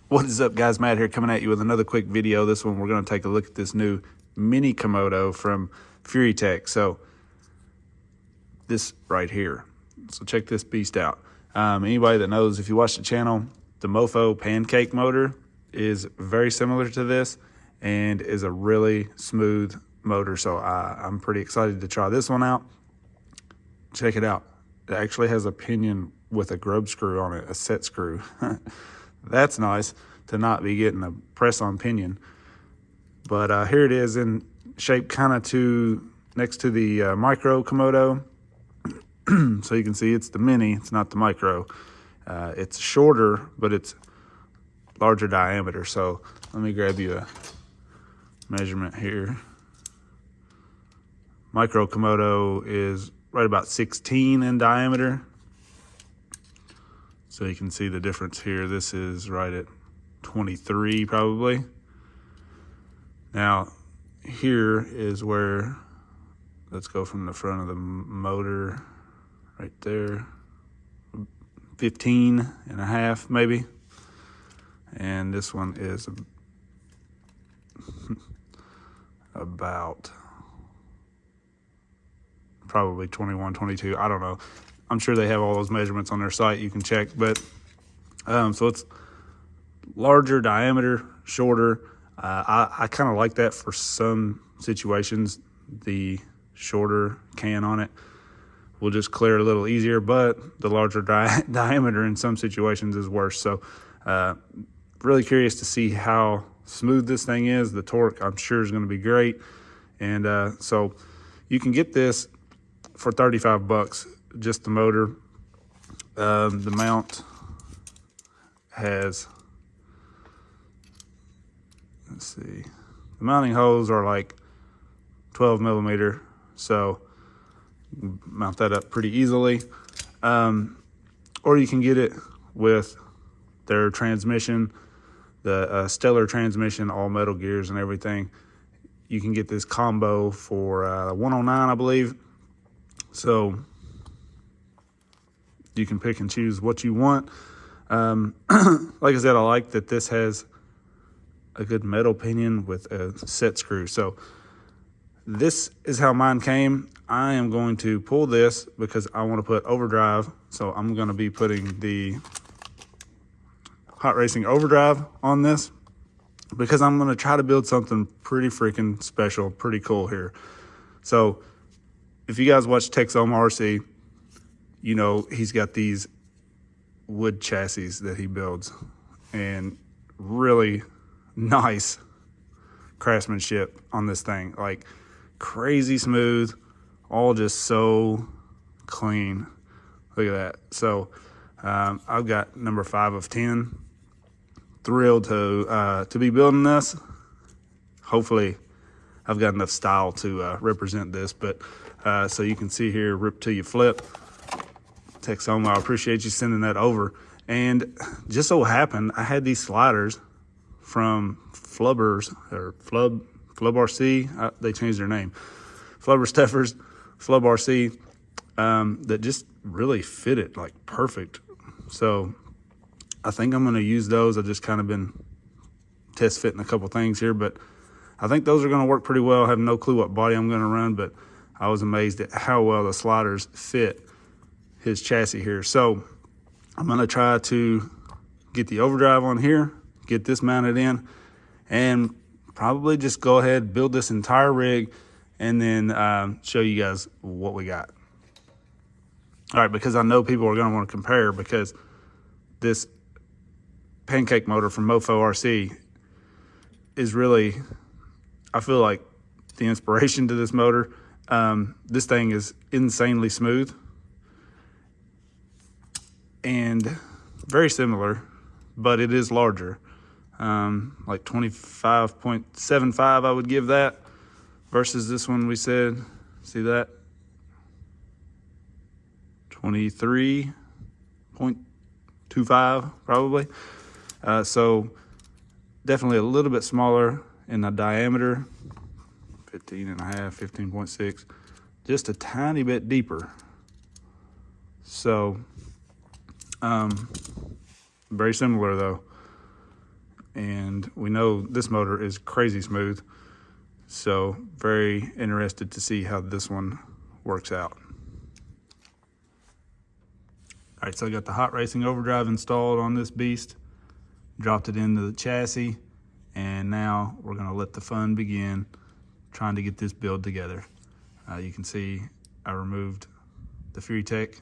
What is up, guys? Matt here, coming at you with another quick video. This one we're going to take a look at this new mini Komodo from Furitek. So this right here. So check this beast out. Anybody that knows, if you watch the channel, the Mofo pancake motor is very similar to this and is a really smooth motor. So I'm pretty excited to try this one out. Check it out. It actually has a pinion with a grub screw on it, a set screw. That's nice to not be getting a press-on pinion. But here it is in shape kind of next to the micro Komodo. So you can see it's the mini, it's not the micro. It's shorter, but it's larger diameter. So let me grab you a measurement here. Micro Komodo is right about 16 in diameter. So you can see the difference here. This is right at 23 probably. Now here is where, let's go from the front of the motor right there, 15 and a half maybe. And this one is about probably 21, 22, I don't know. I'm sure they have all those measurements on their site, you can check, but so it's larger diameter, shorter. I kind of like that for some situations. The shorter can on it will just clear a little easier, but the larger diameter in some situations is worse. So really curious to see how smooth this thing is. The torque, I'm sure, is going to be great. And so you can get this for 35 bucks. Just the motor. The mount has, let's see, the mounting holes are like 12 millimeter, so mount that up pretty easily. Or you can get it with their transmission, the Stellar transmission, all metal gears and everything. You can get this combo for $109, I believe. So you can pick and choose what you want. Like I said, I like that this has a good metal pinion with a set screw. So this is how mine came. I am going to pull this because I want to put overdrive. So I'm going to be putting the Hot Racing overdrive on this because I'm going to try to build something pretty freaking special, pretty cool here. So if you guys watch Texoma RC, you know he's got these wood chassis that he builds and really nice craftsmanship on this thing, like crazy smooth, all just so clean. Look at that. So I've got number 5 of 10. Thrilled to be building this. Hopefully I've got enough style to represent this, but so you can see here, rip till you flip. Texoma, I appreciate you sending that over. And just so happened, I had these sliders from Flubbers, or Flub RC. They changed their name. Flubber Steffers, Flub RC, that just really fit it like perfect. So I think I'm going to use those. I've just kind of been test fitting a couple things here, but I think those are going to work pretty well. I have no clue what body I'm going to run, but I was amazed at how well the sliders fit his chassis here. So I'm going to try to get the overdrive on here, get this mounted in, and probably just go ahead, build this entire rig, and then show you guys what we got. All right, because I know people are going to want to compare, because this pancake motor from Mofo RC is really, I feel like, the inspiration to this motor. This thing is insanely smooth and very similar, but it is larger. Like 25.75 I would give that, versus this one we said, see that? 23.25 probably. So definitely a little bit smaller in the diameter, 15 and a half, 15.6, just a tiny bit deeper. So very similar though. and we know this motor is crazy smooth. So very interested to see how this one works out. All right, so I got the hot racing overdrive installed on this beast, dropped it into the chassis, and now we're gonna let the fun begin trying to get this build together. You can see I removed the Furitek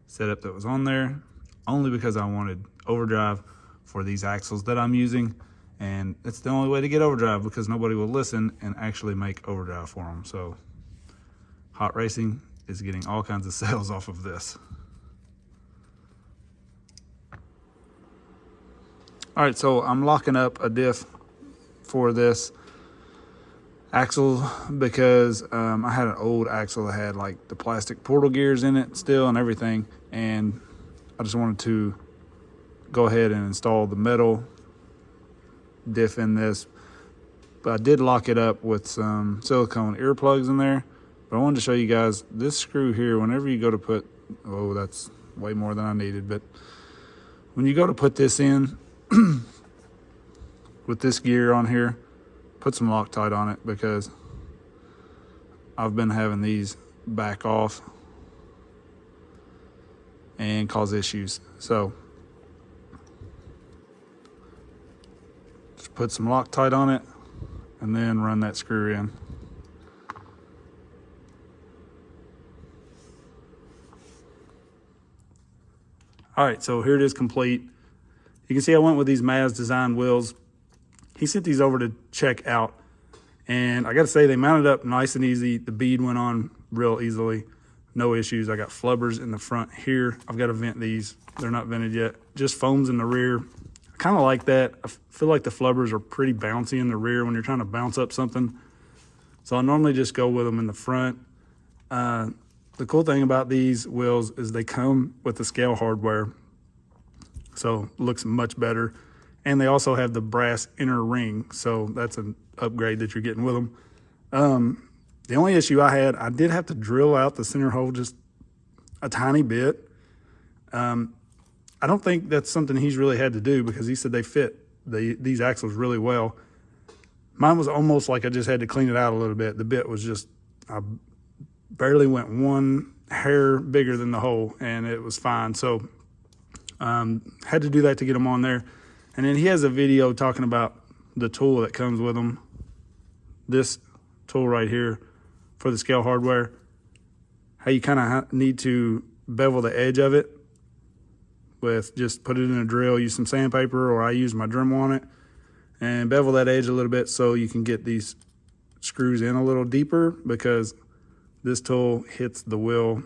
setup that was on there only because I wanted overdrive for these axles that I'm using, and it's the only way to get overdrive because nobody will listen and actually make overdrive for them. So hot racing is getting all kinds of sales off of this. All right, so I'm locking up a diff for this axle because I had an old axle that had like the plastic portal gears in it still and everything, and I just wanted to go ahead and install the metal diff in this. But I did lock it up with some silicone earplugs in there. But I wanted to show you guys this screw here. Whenever you go to put, oh, that's way more than I needed, but when you go to put this in with this gear on here, put some Loctite on it because I've been having these back off and cause issues. So just put some Loctite on it and then run that screw in. All right, so here it is complete. You can see I went with these Mazz Designs Wheels. He sent these over to check out, and I gotta say they mounted up nice and easy. The bead went on real easily, no issues. I got flubbers in the front here. I've got to vent these. They're not vented yet. Just foams in the rear. I kind of like that. I feel like the flubbers are pretty bouncy in the rear when you're trying to bounce up something. So I normally just go with them in the front. The cool thing about these wheels is they come with the scale hardware, so it looks much better. And they also have the brass inner ring, so that's an upgrade that you're getting with them. The only issue I had, I did have to drill out the center hole just a tiny bit. I don't think that's something he's really had to do because he said they fit these axles really well. Mine was almost like I just had to clean it out a little bit. The bit was just, I barely went one hair bigger than the hole, and it was fine. So had to do that to get them on there. And then he has a video talking about the tool that comes with them. This tool right here for the scale hardware, how you kind of need to bevel the edge of it with just put it in a drill, use some sandpaper, or I use my Dremel on it, and bevel that edge a little bit so you can get these screws in a little deeper, because this tool hits the wheel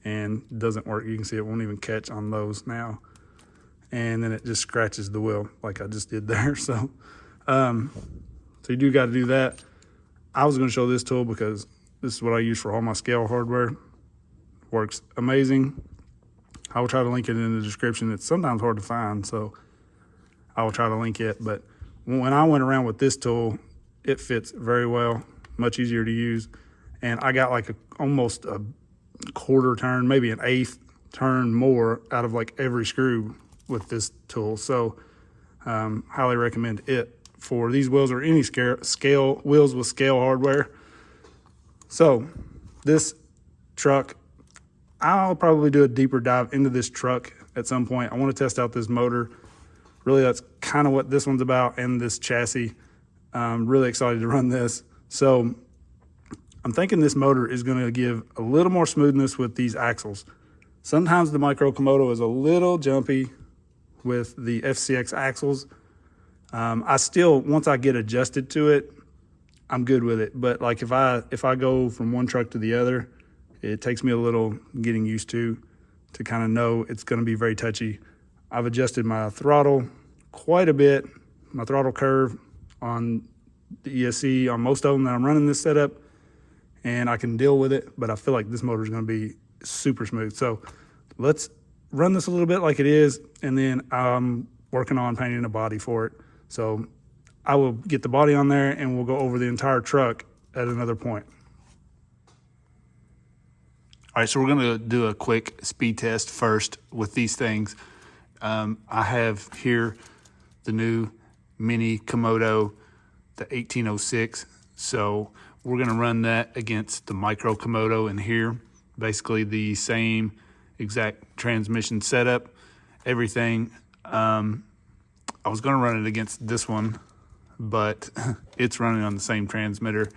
and doesn't work. You can see it won't even catch on those now. And then it just scratches the wheel like I just did there. So you do got to do that. I was going to show this tool because this is what I use for all my scale hardware. Works amazing. I will try to link it in the description. It's sometimes hard to find, so I will try to link it. But when I went around with this tool, it fits very well, much easier to use. And I got like almost a quarter turn, maybe an eighth turn more out of like every screw with this tool. So highly recommend it for these wheels or any scale wheels with scale hardware. So this truck, I'll probably do a deeper dive into this truck at some point. I want to test out this motor. Really, that's kind of what this one's about, and this chassis. I'm really excited to run this. So I'm thinking this motor is going to give a little more smoothness with these axles. Sometimes the Micro Komodo is a little jumpy with the FCX axles. I still, once I get adjusted to it, I'm good with it. But like if I go from one truck to the other, it takes me a little getting used to kind of know it's going to be very touchy. I've adjusted my throttle quite a bit, my throttle curve on the ESC on most of them that I'm running this setup, and I can deal with it. But I feel like this motor is going to be super smooth. So let's run this a little bit like it is, and then I'm working on painting a body for it. So I will get the body on there and we'll go over the entire truck at another point. All right, so we're gonna do a quick speed test first with these things. I have here the new mini Komodo, the 1806. So we're gonna run that against the micro Komodo in here. Basically the same exact transmission setup, everything. I was gonna run it against this one, but it's running on the same transmitter,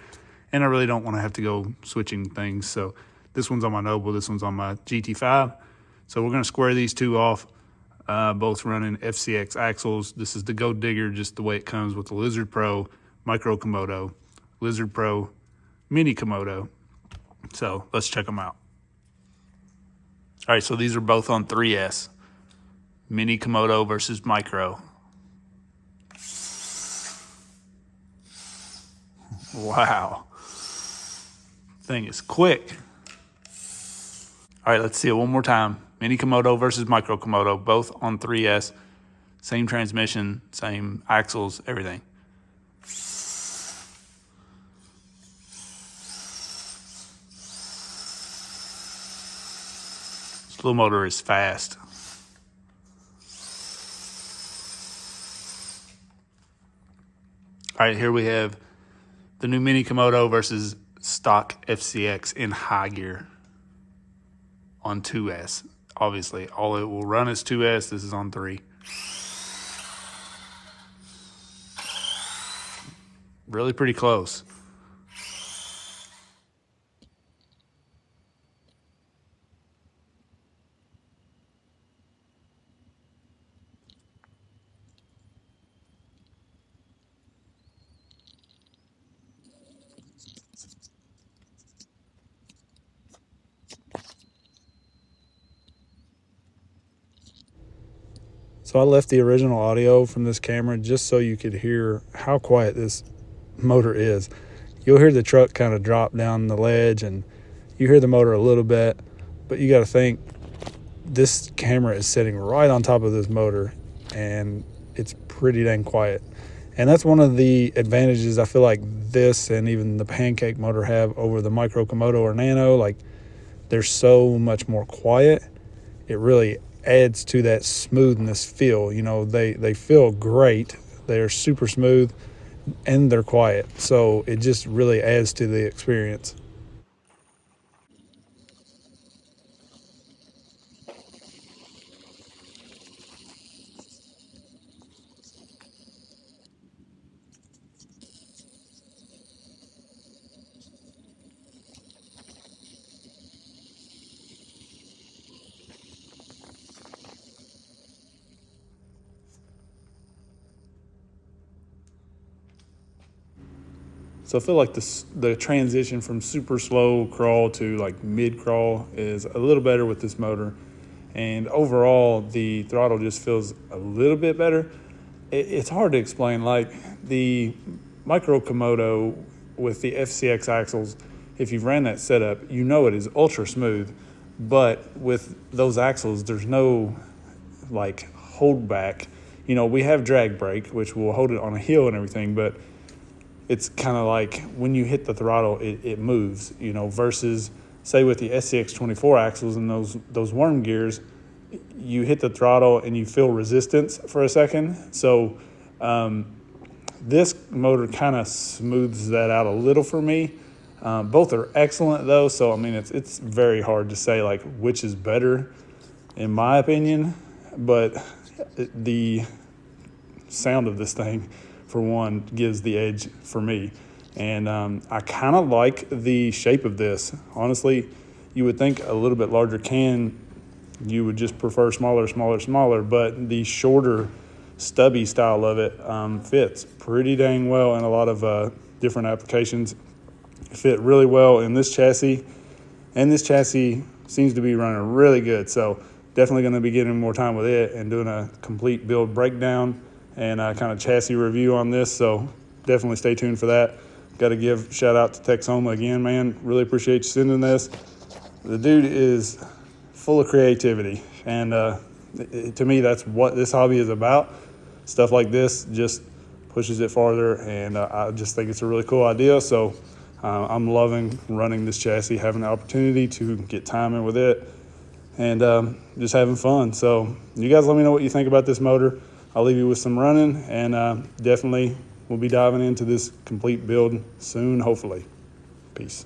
and I really don't want to have to go switching things. So this one's on my Noble, this one's on my GT5. So we're going to square these two off, both running FCX axles. This is the Go Digger, just the way it comes with the Lizard Pro Micro Komodo, Lizard Pro Mini Komodo. So let's check them out. All right, so these are both on 3S. Mini Komodo versus Micro. Wow, thing is quick. All right, let's see it one more time. Mini Komodo versus Micro Komodo, both on 3S. Same transmission, same axles, everything. This little motor is fast. All right, here we have the new Mini Komodo versus stock FCX in high gear on 2S. Obviously, all it will run is 2S. This is on 3. Really pretty close. So I left the original audio from this camera just so you could hear how quiet this motor is. You'll hear the truck kind of drop down the ledge and you hear the motor a little bit, but you got to think this camera is sitting right on top of this motor and it's pretty dang quiet. And that's one of the advantages I feel like this and even the Pancake motor have over the Micro Komodo or Nano. Like, they're so much more quiet. It really adds to that smoothness feel. You know, they feel great. They're super smooth and they're quiet. So it just really adds to the experience. So I feel like the transition from super slow crawl to like mid crawl is a little better with this motor. And overall, the throttle just feels a little bit better. It's hard to explain. Like the Micro Komodo with the FCX axles, if you've ran that setup, you know it is ultra smooth. But with those axles, there's no like hold back. You know, we have drag brake, which will hold it on a hill and everything, but it's kind of like when you hit the throttle, it moves, you know, versus say with the FCX24 axles and those worm gears, you hit the throttle and you feel resistance for a second. So this motor kind of smooths that out a little for me. Both are excellent though. So, I mean, it's very hard to say like which is better in my opinion, but the sound of this thing, for one, gives the edge for me. And I kind of like the shape of this. Honestly, you would think a little bit larger can, you would just prefer smaller, but the shorter stubby style of it fits pretty dang well in a lot of different applications. It fit really well in this chassis, and this chassis seems to be running really good. So definitely going to be getting more time with it and doing a complete build breakdown and kind of chassis review on this. So definitely stay tuned for that. Got to give shout out to Texoma again, man. Really appreciate you sending this. The dude is full of creativity, and to me, that's what this hobby is about. Stuff like this just pushes it farther, and I just think it's a really cool idea. So I'm loving running this chassis, having the opportunity to get time in with it. and just having fun. So you guys let me know what you think about this motor. I'll leave you with some running, and definitely we'll be diving into this complete build soon, hopefully. Peace.